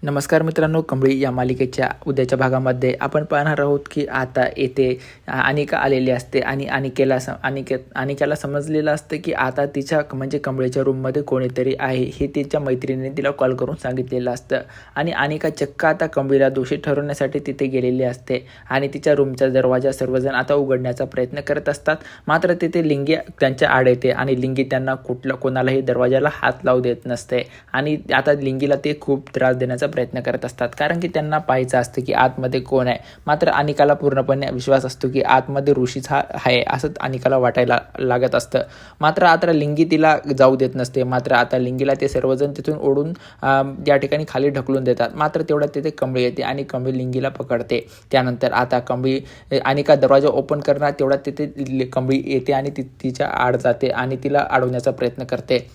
नमस्कार मित्रांनो, कंबळी या मालिकेच्या उद्याच्या भागामध्ये आपण पाहणार आहोत की आता येथे अनिका आलेली असते आणि अनिकेला समजलेलं असतं की आता तिच्या म्हणजे कंबळीच्या रूममध्ये कोणीतरी आहे हे तिच्या मैत्रिणीने तिला कॉल करून सांगितलेलं असतं आणि अनिका चक्क आता कंबळीला दोषी ठरवण्यासाठी तिथे गेलेली असते आणि तिच्या रूमचा दरवाजा सर्वजण आता उघडण्याचा प्रयत्न करत असतात. मात्र तिथे लिंगी त्यांच्या आड येते आणि लिंगी त्यांना कोणालाही दरवाजाला हात लावू देत नसते आणि आता लिंगीला ते खूप त्रास देण्याचा प्रयत्न करत असतात कारण की त्यांना पाहायचं असतं की आतमध्ये कोण आहे. मात्र अनिकाला पूर्णपणे विश्वास असतो की आतमध्ये ऋषीच आहे असं अनिकाला वाटायला लागत असतं. मात्र आता लिंगी तिला जाऊ देत नसते. मात्र आता लिंगीला ते सर्वजण तिथून ओढून या ठिकाणी खाली ढकलून देतात. मात्र तेवढ्यात तिथे कंबळी येते आणि कंबळी लिंगीला पकडते. त्यानंतर आता कंबळी अनिका दरवाजा ओपन करणार तेवढ्यात तिथे कंबळी येते आणि तिच्या आड जाते आणि तिला अडवण्याचा प्रयत्न करते.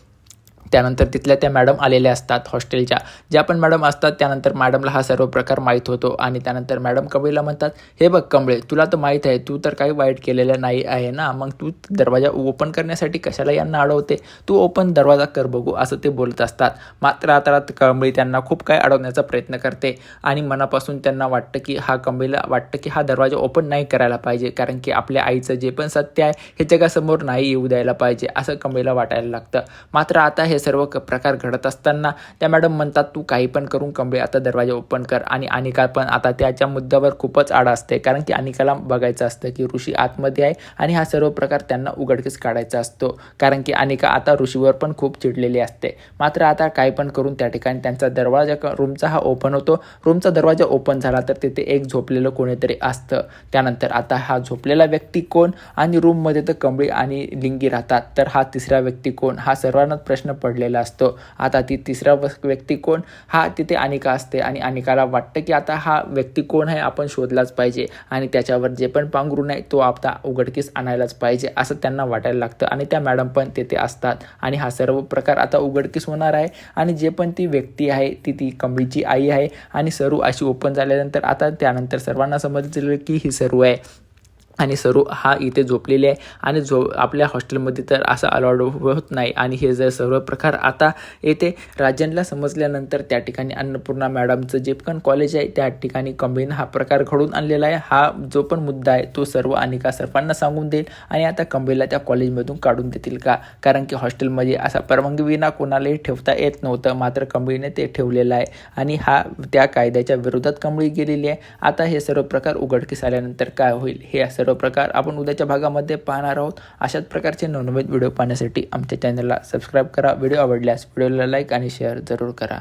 त्यानंतर तिथल्या त्या मॅडम आलेल्या असतात हॉस्टेलच्या, ज्या पण मॅडम असतात. त्यानंतर मॅडमला हा सर्व प्रकार माहीत होतो आणि त्यानंतर मॅडम कंबळीला म्हणतात, हे बघ कंबळे, तुला तर माहीत आहे तू तर काही वाईट केलेलं नाही आहे ना, मग तू दरवाजा ओपन करण्यासाठी कशाला यांना अडवते, तू ओपन दरवाजा कर बघू असं ते बोलत असतात. मात्र आता कंबळी त्यांना खूप काय अडवण्याचा प्रयत्न करते आणि मनापासून त्यांना वाटतं की कंबळीला वाटतं की हा दरवाजा ओपन नाही करायला पाहिजे कारण की आपल्या आईचं जे पण सत्य आहे हे जगासमोर नाही येऊ द्यायला पाहिजे असं कंबळीला वाटायला लागतं. मात्र आता हे सर्व प्रकार घडत असताना त्या मॅडम म्हणतात, तू काही पण करून कंबळी आता दरवाजा ओपन कर. आणि अनिका पण आता त्याच्या मुद्द्यावर खूपच आड असते कारण की अनिकाला बघायचं असतं की ऋषी आतमध्ये आहे आणि हा सर्व प्रकार त्यांना उघडकीस काढायचा असतो कारण की अनिका आता ऋषीवर पण खूप चिडलेली असते. मात्र आता काही पण करून त्या ठिकाणी त्यांचा दरवाजा रूमचा हा ओपन होतो. रूमचा दरवाजा ओपन झाला तर तिथे एक झोपलेलं कोणीतरी असतं. त्यानंतर आता हा झोपलेला व्यक्ती कोण आणि रूममध्ये तर कंबळी आणि लिंगी राहतात, तर हा तिसरा व्यक्ती कोण हा सर्वांनाच प्रश्न पडलेला असतो. आता ती तिसरा व्यक्ती कोण हा तिथे अनिका असते आणि अनिकाला वाटतं की आता हा व्यक्ती कोण आहे आपण शोधलाच पाहिजे आणि त्याच्यावर जे पण पांघरून आहे तो आता उघडकीस आणायलाच पाहिजे असं त्यांना वाटायला लागतं. आणि त्या मॅडम पण तिथे असतात आणि हा सर्व प्रकार आता उघडकीस होणार आहे आणि जे पण ती व्यक्ती आहे ती कंबळीची आई आहे आणि सरू अशी ओपन झाल्यानंतर आता त्यानंतर सर्वांना समजलं की ही सरू आहे आणि सरू हा इथे झोपलेली आहे आणि आपल्या हॉस्टेलमध्ये तर असं अलाउड होत नाही. आणि हे जर सर्व प्रकार आता येथे राजनला समजल्यानंतर त्या ठिकाणी अन्नपूर्णा मॅडमचं जे पण कॉलेज आहे त्या ठिकाणी कंबळीनं हा प्रकार घडून आणलेला आहे. हा जो पण मुद्दा आहे तो सर्व अनिका सर्वांना सांगून देईल आणि आता कंबळीला त्या कॉलेजमधून काढून देतील का, कारण की हॉस्टेलमध्ये असा परवानगी विना कोणालाही ठेवता येत नव्हतं. मात्र कंबळीने ते ठेवलेलं आहे आणि हा त्या कायद्याच्या विरोधात कंबळी गेलेली आहे. आता हे सर्व प्रकार उघडकीस आल्यानंतर काय होईल हे सर्व प्रकार आपण उद्याच्या भागामध्ये पाहणार आहोत. अशाच प्रकारचे नवनवीन व्हिडिओ पाहण्यासाठी आमच्या चॅनलला सबस्क्राईब करा. व्हिडिओ आवडल्यास व्हिडिओला लाईक आणि शेअर जरूर करा.